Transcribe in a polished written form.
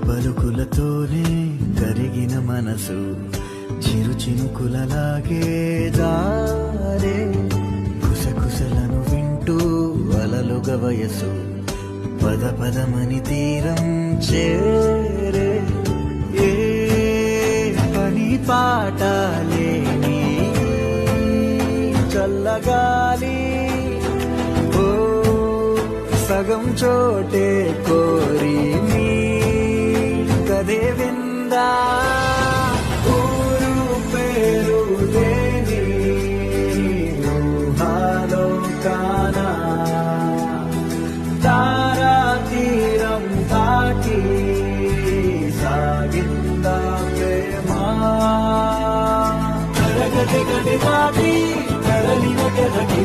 పలుకులతోనే కరిగిన మనసు చిరు చినుకులలాగే జారే కుసకుసలను వింటూ అలలుగా వయసు పద పదమని తీరం చేరే ఏ పని పాట లేని చల్లగాలి ఓ సగం చోటే కోరి మీ కదే విందా ఊరు పేరు లేని ఊహాలో కానా తారా తీరం దాటి సాగిందా ప్రేమ కడగటి గడి దాటి కడలిన గడకి